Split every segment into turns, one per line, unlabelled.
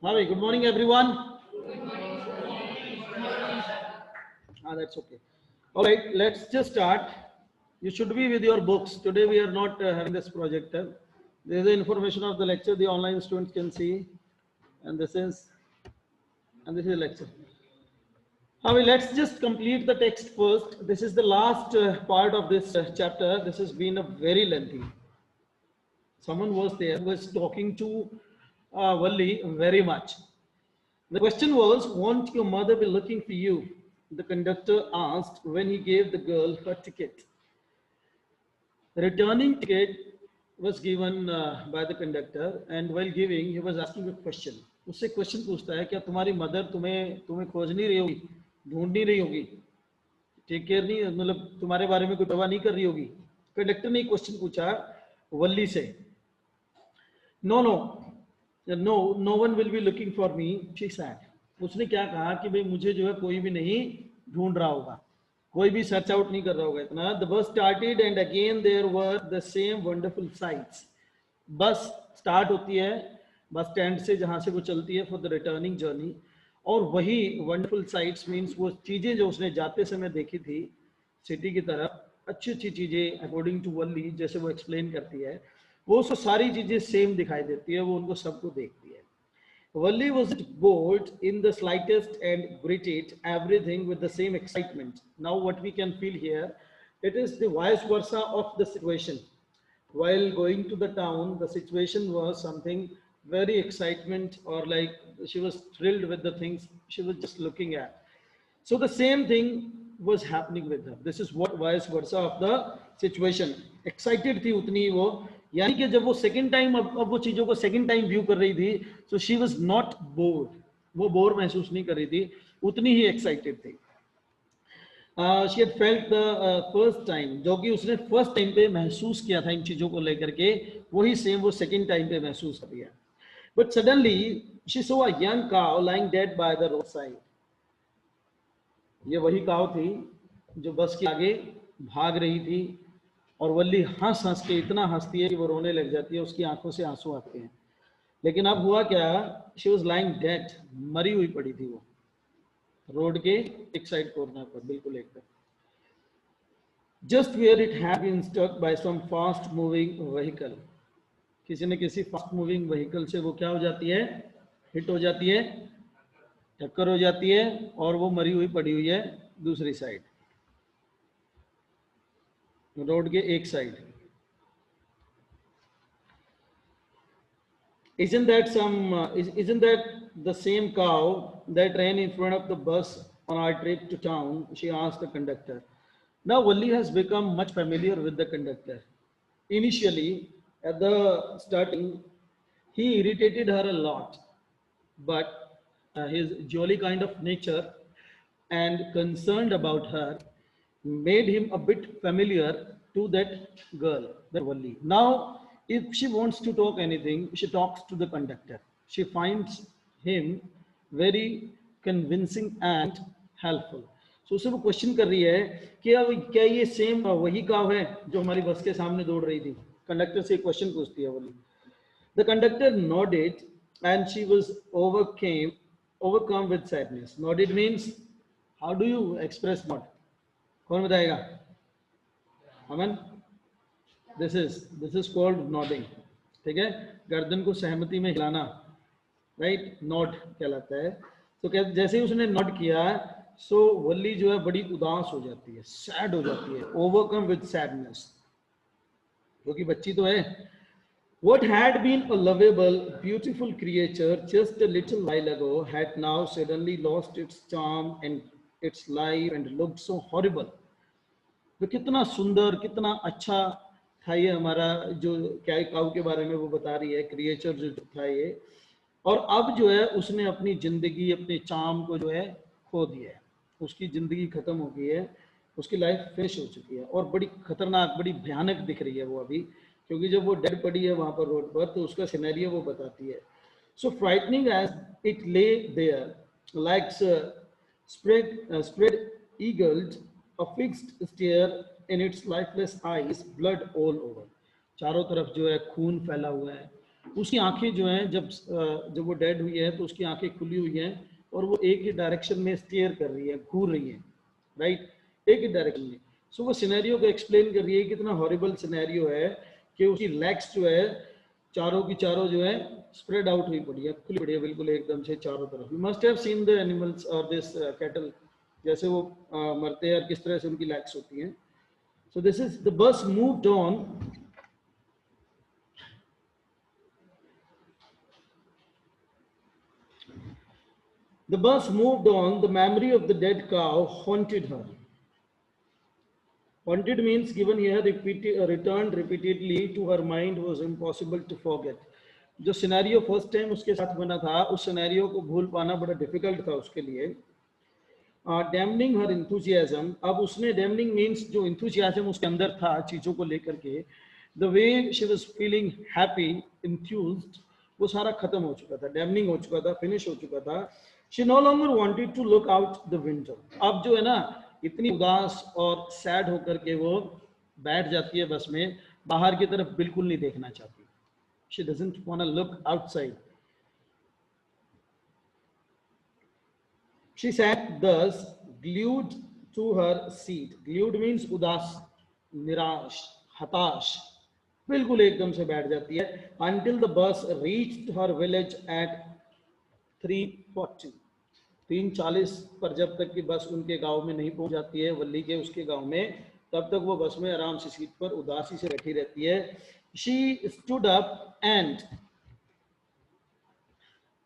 Hi, good morning, everyone. That's okay. All right, let's just start. You should be with your books. Today we are not having this projector. This is the information of the lecture the online students can see, and this is the lecture. Let's just complete the text first. This is the last part of this chapter. This has been a very lengthy. Someone was there who was talking to Valli very much. The question was, won't your mother be looking for you? The conductor asked when he gave the girl her ticket. The returning ticket was given by the conductor, and while giving, he was asking a question. उससे question पूछता है क्या तुम्हारी mother तुम्हें तुम्हें खोज नहीं रही होगी, ढूंढ नहीं रही होगी, टेक केयर नहीं, मतलब तुम्हारे बारे में कोई परवाह नहीं कर रही होगी. कंडक्टर ने क्वेश्चन पूछा वल्ली से. No no no no one will be looking for me, she said. उसने क्या कहा कि भाई मुझे जो है कोई भी नहीं ढूंढ रहा होगा, कोई भी सर्च आउट नहीं कर रहा होगा इतना. The bus started and again there were the same wonderful sights. Bus start होती है बस स्टैंड से जहां से वो चलती है फॉर द रिटर्निंग जर्नी, और वही वंडरफुल साइट्स मीन्स वो चीज़ें जो उसने जाते समय देखी थी सिटी की तरफ, अच्छी अच्छी चीज़ें अकॉर्डिंग टू वल्ली, जैसे वो एक्सप्लेन करती है, वो उसको सारी चीज़ें सेम दिखाई देती है, वो उनको सबको देखती है. Valli wasn't bored in the slightest and greeted everything with the same excitement. Now, what we can feel here, it is the vice versa of the situation. While going to the town, the situation was something very excitement, or like she was thrilled with the things she was just looking at. So the same thing was happening with her. This is what vice versa of the situation. Excited थी उतनी ही वो, यानी कि जब वो second time अब वो चीज़ों को सेकंड टाइम व्यू कर रही थी, so she was not board, वो बोर महसूस नहीं कर रही थी, उतनी ही एक्साइटेड थी. She had felt the first time, जो कि उसने फर्स्ट टाइम पे महसूस किया था इन चीज़ों को लेकर के, वही सेम वो सेकंड टाइम पे महसूस कर दिया. But suddenly she saw a young cow lying dead by the road side. ये वही काव थी जो बस के आगे भाग रही थी, और वल्ली हंस हंस के इतना हंसती है कि वो रोने लग जाती है, उसकी आंखों से आंसू आते हैं. लेकिन अब हुआ क्या, शी वॉज लाइंग डेड, मरी हुई पड़ी थी वो रोड के एक साइड कॉर्नर पर, बिल्कुल एक तरफ, just where it had been stuck by some fast moving vehicle. किसी न किसी फास्ट मूविंग व्हीकल से वो क्या हो जाती है, हिट हो जाती है, टक्कर हो जाती है, और वो मरी हुई पड़ी हुई है दूसरी साइड, रोड के एक side. Isn't that the same cow that ran in front of the bus on our trip to town? She asked the conductor. Now Valli has become much familiar with the conductor. Initially, at the starting, he irritated her a lot, but his jolly kind of nature and concerned about her made him a bit familiar to that girl, that Valli. Now, if she wants to talk anything, she talks to the conductor. She finds him very convincing and helpful. So उसे वो question कर रही है कि क्या ये same वही काव है जो हमारी बस के सामने दौड़ रही थी. कंडक्टर से क्वेश्चन पूछती है वली. The conductor nodded and she was overcome with sadness. Nodded means, how do you express nod? कौन बताएगा? अमन? This is called nodding. ठीक है, गर्दन को सहमति में हिलाना, राइट, नॉड कहलाता है. तो क्या जैसे ही उसने नॉड किया, सो वल्ली जो है बड़ी उदास हो जाती है, सैड हो जाती है, ओवरकम विद सैडनेस, क्योंकि बच्ची तो है. What had been a lovable, beautiful creature just a little while ago had now suddenly lost its charm and its life and looked so horrible. तो कितना सुंदर, कितना अच्छा था ये हमारा जो क्या काऊ के बारे में वो बता रही है, क्रिएचर जो था ये, और अब जो है उसने अपनी जिंदगी, अपने चाम को जो है खो दिया है, उसकी जिंदगी खत्म हो गई है, उसकी लाइफ फिनिश हो चुकी है, और बड़ी खतरनाक, बड़ी भयानक दिख रही है वो अभी, क्योंकि जब वो डेड पड़ी है वहां पर रोड पर, तो उसका सिनेरियो वो बताती है. So frightening as it lay there like spread eagled, a fixed stare in its lifeless eyes, blood all over. चारों तरफ जो है खून फैला हुआ है, उसकी आंखें जो हैं जब वो डेड हुई है तो उसकी आंखें खुली हुई हैं और वो एक ही डायरेक्शन में स्टेयर कर रही है, घूर रही है, राइट, एक ही डायरेक्शन में। सो वो सिनेरियो को एक्सप्लेन कर रही है, कितना हॉरिबल सिनेरियो है कि उसकी लेग्स जो है चारों की चारों जो है स्प्रेड आउट हुई पड़ी है, खुली पड़ी है बिल्कुल एकदम से चारों तरफ। You must have seen the animals और दिस कैटल, जैसे वो मरते हैं और किस तरह से उनकी लेग्स होती हैं। So this is the bus moved on. The bus moved on. The memory of the dead cow haunted her. Haunted means given here returned repeatedly to her mind was impossible to forget. जो scenario first time उसके साथ बना था, उस scenario को भूल पाना बड़ा डिफिकल्ट था उसके लिए। डैमनिंग हर इंथुजियाज्म, अब उसने, डैमनिंग मीन्स जो इंथुजियाज्म उसके अंदर था चीज़ों को लेकर के, the way she was feeling happy, enthused, वो सारा खत्म हो चुका था, डैमनिंग हो चुका था, फिनिश हो चुका था। She no longer wanted to look out the window, अब जो है ना इतनी उदास और सैड होकर के वो बैठ जाती है बस में, बाहर की तरफ बिल्कुल नहीं देखना चाहती। She doesn't want to look outside. She sat thus, glued to her seat. Glued means उदास, निराश, हताश, बिल्कुल एकदम से बैठ जाती है। Until the bus reached her village at 3:40. 3:40 पर जब तक कि बस उनके गांव में नहीं पहुंच जाती है, वल्ली के उसके गांव में, तब तक वो बस में आराम से सीट पर उदासी से बैठी रहती है। She stood up and,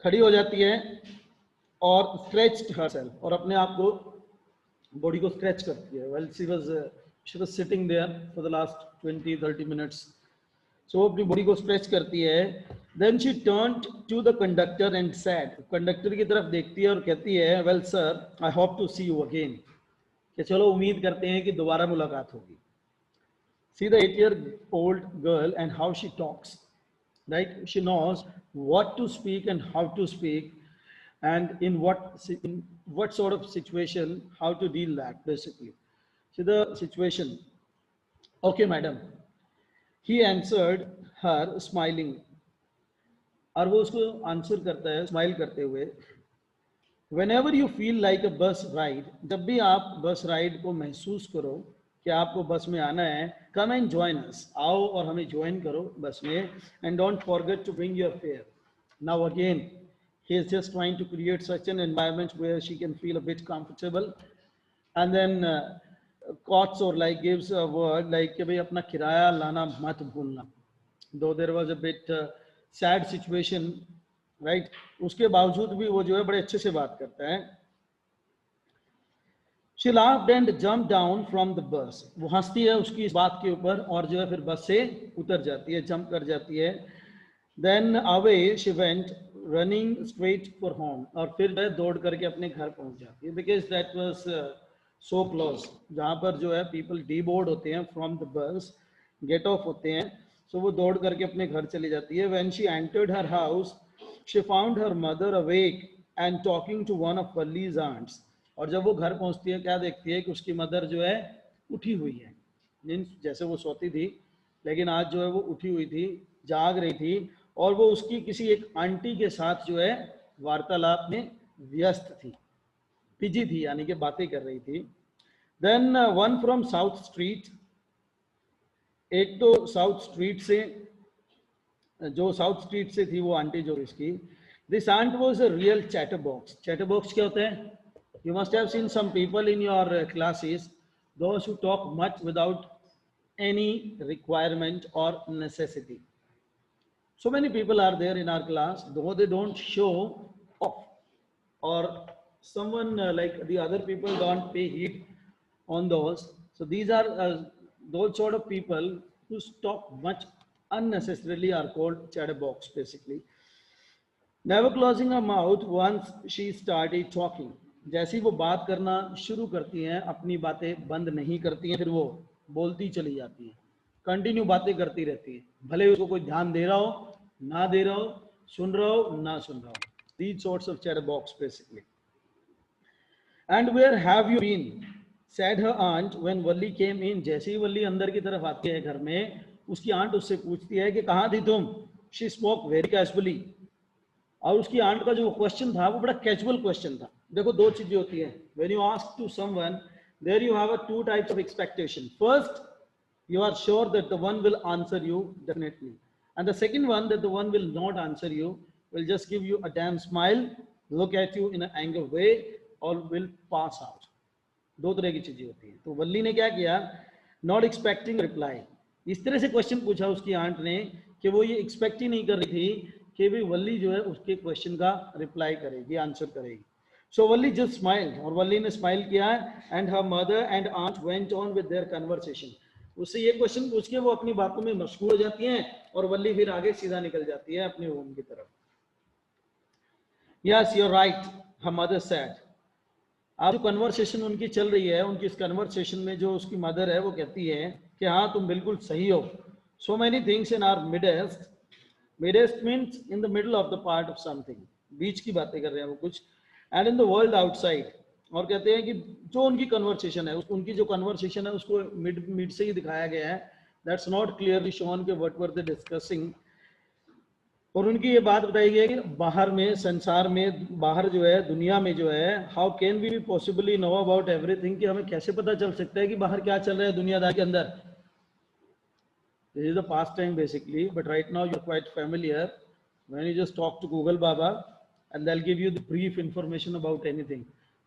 खड़ी हो जाती है और स्ट्रेच्ड हरसेल्फ, और अपने आप को, बॉडी को स्ट्रेच करती है। Well she was sitting there for the last 20-30 minutes, so अपनी बॉडी को स्ट्रेच करती है। Then she turned to the conductor and said, conductor की तरफ देखती है और कहती है, well sir I hope to see you again, कि चलो उम्मीद करते हैं कि दोबारा मुलाकात होगी। See the 8-year-old girl and how she talks, right? She knows what to speak and how to speak, and in what sort of situation how to deal that, basically. See the situation. Okay madam, he answered her smiling, और वो उसको answer करता है smile करते हुए। Whenever you feel like a bus ride, जब भी आप बस राइड को महसूस करो कि आपको बस में आना है, come and join us, आओ और हमें ज्वाइन करो बस में, and don't forget to bring your fare. Now again he is just trying to create such an environment where she can feel a bit comfortable, and then quotes or like gives a word like कि भाई अपना किराया लाना मत भूलना। Though there was a bit sad situation, right, उसके बावजूद भी वो जो है बड़े अच्छे से बात करता है। She laughed and jumped down from the bus. वो हंसती है उसकी इस बात के ऊपर और जो है फिर बस से उतर जाती है, जंप कर जाती है। Then away she went, running straight for home. और फिर वह दौड़ करके अपने घर पहुंच जाती है, because that was so close, जहाँ पर जो है people deboard होते हैं from the bus, get off होते हैं, so वो दौड़ करके अपने घर चली जाती है। When she entered her house, she found her mother awake and talking to one of Valli's aunts. और जब वो घर पहुंचती है क्या देखती है कि उसकी मदर जो है उठी हुई है, मीन्स जैसे वो सोती थी लेकिन आज जो है वो उठी हुई थी, जाग रही थी, और वो उसकी किसी एक आंटी के साथ जो है वार्तालाप में व्यस्त थी, बिजी थी, यानी कि बातें कर रही थी। Then one from south street, एक तो साउथ स्ट्रीट से, जो साउथ स्ट्रीट से थी वो आंटी जो इसकी, this aunt was a real chatterbox. Chatterbox क्या होता है? You must have seen some people in your classes, those who talk much without any requirement or necessity. So many people are there in our class, though they don't show off, or someone like the other people don't pay heed on those. So these are those sort of people who talk much unnecessarily are called chatterbox, basically. Never closing her mouth once she started talking. जैसी वो बात करना शुरू करती हैं, अपनी बातें बंद नहीं करती हैं, फिर वो बोलती चली जाती हैं, कंटिन्यू बातें करती रहती है, भले उसको कोई ध्यान दे रहा हो ना दे रहा हो, सुन रहा हो ना सुन रहा हो। These sorts of chatterbox basically. And where have you been? Said her aunt when Valli came in. जैसे ही वल्ली अंदर की तरफ आती है घर में, उसकी आंट उससे पूछती है कि कहाँ थी तुम? She spoke very casually. और उसकी आंट का जो क्वेश्चन था वो बड़ा कैजुअल क्वेश्चन था। देखो दो चीजें होती हैं, when you ask to someone there you have a two types of expectation. First, you are sure that the one will answer you definitely, and the second one that the one will not answer you, will just give you a damn smile, look at you in an anger way, or will pass out। दो तरह की चीजें होती हैं। तो वल्ली ने क्या किया, नॉट एक्सपेक्टिंग रिप्लाई, इस तरह से क्वेश्चन पूछा उसकी आंट ने कि वो ये एक्सपेक्ट ही नहीं कर रही थी कि भी वल्ली जो है उसके क्वेश्चन का रिप्लाई करेगी, आंसर करेगी। सो वल्ली जस्ट स्माइल्ड, और वल्ली ने स्माइल किया, and her mother and aunt went on with their conversation. उससे ये क्वेश्चन पूछ के वो अपनी बातों में मशगूल हो जाती हैं, और वल्ली फिर आगे सीधा निकल जाती है अपने होम की तरफ। Yes you are right, her mother said. अब जो कन्वर्सेशन उनकी चल रही है, उनकी इस कन्वर्सेशन में जो उसकी मदर है वो कहती है कि हाँ तुम बिल्कुल सही हो। So many things in our midst, midst means in the middle of the part of something, बीच की बातें कर रहे हैं वो कुछ, and in the world outside. और कहते हैं कि जो उनकी कन्वर्सेशन है, उनकी जो कन्वर्सेशन है उसको मिड से ही दिखाया गया है, दैट्स नॉट क्लियरली शोन के व्हाट वर दे डिस्कसिंग। और उनकी ये बात बताई गई है कि बाहर में, संसार में, बाहर जो है, दुनिया में जो है, how can we possibly know about everything, कि हमें कैसे पता चल सकता है कि बाहर क्या चल रहा है दुनियादारी के अंदर। This is the past time basically, but right now you are quite familiar when you just talk to Google baba and they'll give you the brief information about anything.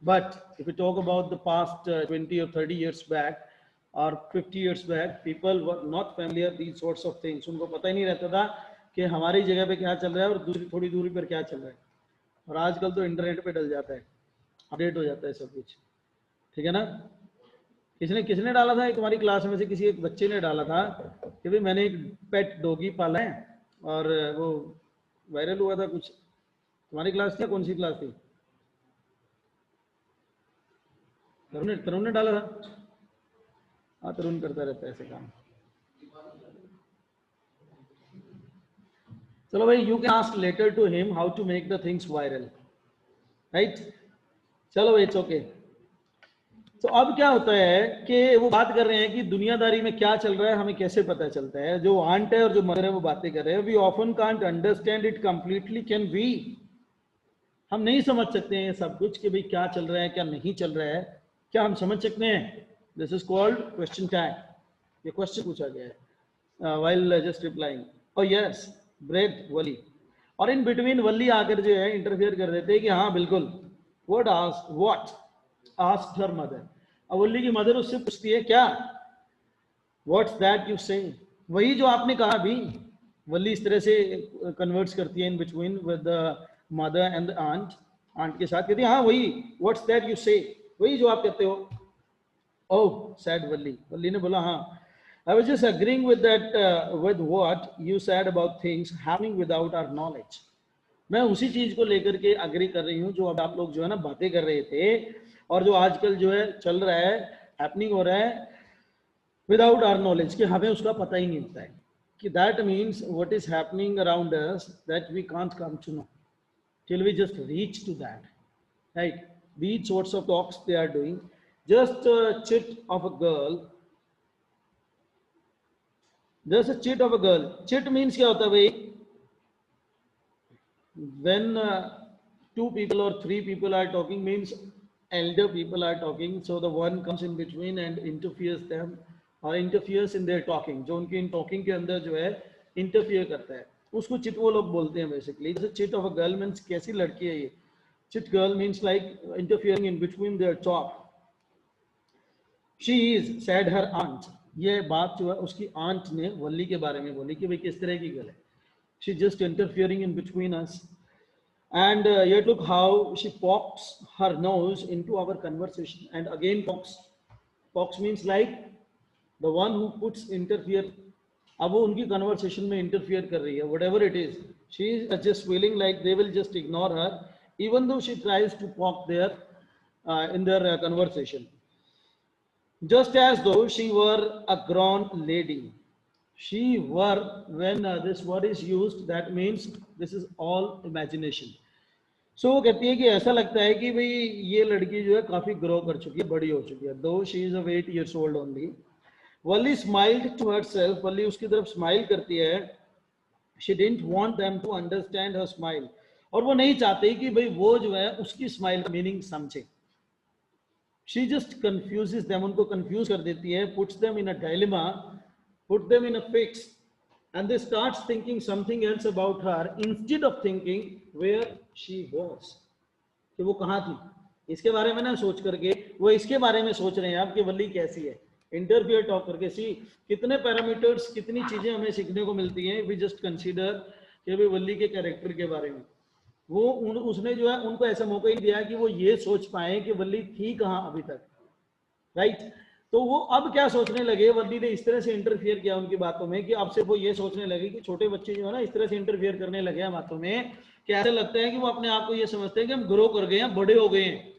But if you talk about the past 20 or 30 years back or 50 years back, people were not familiar these sorts of things. उनको पता ही नहीं रहता था कि हमारी जगह पे क्या चल रहा है और दूसरी थोड़ी दूरी पर क्या चल रहा है। और आजकल तो इंटरनेट पे डल जाता है, अपडेट हो जाता है सब कुछ, ठीक है ना। किसने डाला था, तुम्हारी क्लास में से किसी एक बच्चे ने डाला था कि भाई मैंने एक पेट डॉगी पाला है, और वो वायरल हुआ था कुछ। तुम्हारी क्लास थी, कौन सी क्लास थी? तरुण ने डाला था। हाँ, तरुण करता रहता है ऐसे काम। चलो भाई, you can ask later to him how to make the things viral, right. चलो भाई, इट्स ओके। तो अब क्या होता है कि वो बात कर रहे हैं कि दुनियादारी में क्या चल रहा है हमें कैसे पता चलता है। जो आंट है और जो मदर है वो बातें कर रहे हैं, we often can't understand it completely, can we, हम नहीं समझ सकते हैं सब कुछ कि भाई क्या चल रहा है क्या नहीं चल रहा है, क्या हम समझ सकते हैं? This is called question tag. ये क्वेश्चन पूछा गया है व्हाइल जस्ट रिप्लाइंग। और यस ब्रेड वली, और इन बिटवीन वली आकर जो है इंटरफेयर कर देते हैं कि हाँ बिल्कुल। व्हाट आस्क्ड हर मदर, अब वली की मदर उससे पूछती है क्या? व्हाट्स दैट यू से, वही जो आपने कहा अभी। वली इस तरह से कन्वर्ट्स करती है in between with mother and aunt, aunt के साथ कहती है हाँ वही, व्हाट्स दैट यू से, वही जो आप कहते हो। ओह सैड वल्ली, वल्ली ने बोला हाँ, I was just agreeing with that with what you said about things happening without our knowledge. मैं उसी चीज को लेकर के अग्री कर रही हूँ जो अब आप लोग जो है ना बातें कर रहे थे, और जो आजकल जो है चल रहा है, हैपनिंग हो रहा है विदाउट आवर नॉलेज, कि हमें उसका पता ही नहीं होता है। कि that means what is happening around us that we can't come to know till we just reach to that, right? These sorts of talks they are doing. Just a chit of a girl, just a chit of a girl. Chit means क्या होता है भाई? When two people or three people are talking, means elder people are talking, so the one comes in between and interferes them or interferes in their talking. जो उनकी इन talking के अंदर जो है interfere करता है, उसको चिट वो लोग बोलते हैं बेसिकली। जैसे chit of a girl means कैसी लड़की है ये, chit girl means like interfering in between their talk. She is sad her aunt, ये बात जो है उसकी आंट ने वल्ली के बारे में बोली कि भाई किस तरह की गर्ल है। She just interfering in between us, and yet look how she pokes her nose into our conversation and again pokes means like the one who puts interfere। अब वो उनकी कन्वर्सेशन में इंटरफियर कर रही है, whatever it is, she is just feeling like they will just ignore her even though she tries to poke their in their conversation, just as though she were a grown lady. She were, when this word is used, that means this is all imagination. So वो कहती है कि ऐसा लगता है कि भाई ये लड़की जो है काफी ग्रो कर चुकी है, बड़ी हो चुकी है, though she is of 8 years old only. Valli smiled to herself, Valli उसकी तरफ स्माइल करती है, She didn't want them to understand her smile. और वो नहीं चाहती कि भाई वो जो है उसकी स्माइल का मीनिंग समझे. She just confuses them, उनको confuse कर देती है, puts them in a dilemma, put them in a fix, and they starts thinking something else about her instead of thinking where she was, कि वो कहाँ थी. इसके बारे में ना सोच करके वो इसके बारे में सोच रहे हैं आप कि वल्ली कैसी है. इंटरव्यू टॉक करके सी कितने पैरामीटर्स, कितनी चीजें हमें सीखने को मिलती हैं. वी जस्ट कंसीडर कि भाई वल्ली के कैरेक्टर के बारे में. वो उसने जो है उनको ऐसा मौका ही दिया कि वो ये सोच पाए कि वल्ली थी कहाँ अभी तक. राइट. तो वो अब क्या सोचने लगे, वल्ली ने इस तरह से इंटरफियर किया उनकी बातों में कि अब से वो ये सोचने लगे कि छोटे बच्चे जो है ना इस तरह से इंटरफियर करने लगे हैं बातों में कि ऐसा लगता है कि वो अपने आप को ये समझते हैं कि हम ग्रो कर गए हैं, बड़े हो गए हैं,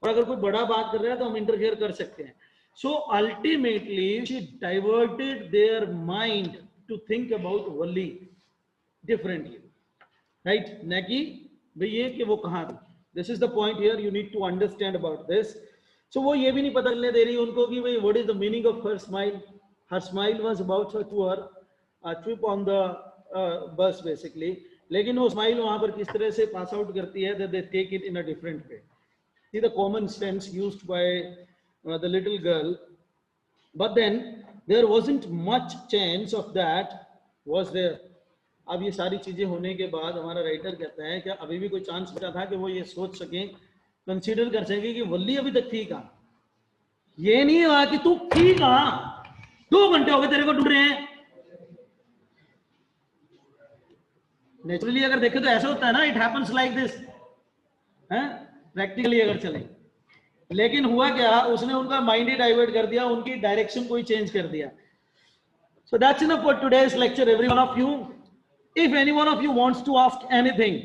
और अगर कोई बड़ा बात कर रहा है तो हम इंटरफियर कर सकते हैं. So ultimately she diverted their mind to think about Valli differently. Right. न कि भैया कि वो कहाँ थी. This is the point here, you need to understand about this. So वो ये भी नहीं पता चलने दे रही उनको कि भाई what is the meaning of her smile. Her smile was about her to her trip on the bus basically. लेकिन वो स्माइल वहां पर किस तरह से पास आउट करती है, that they take it in a different way. See the common sense used by the little girl, but then there wasn't much chance of that was there. अब ये सारी चीजें होने के बाद हमारा राइटर कहता है कि अभी भी कोई चांस बचा था कि वो ये सोच सके, कंसीडर कर सके कि वल्ली अभी तक थी कहाँ. ये नहीं हुआ कि तू थी कहाँ, 2 घंटे हो गए तेरे को ढूंढ रहे हैं. नेचुरली अगर देखे तो ऐसा होता है ना, इट हैपेंस लाइक दिस है प्रैक्टिकली अगर चले. लेकिन हुआ क्या, उसने उनका माइंड ही डाइवर्ट कर दिया, उनकी डायरेक्शन को ही चेंज कर दिया. So that's enough for today's lecture every one of you. If any one of you wants to ask anything,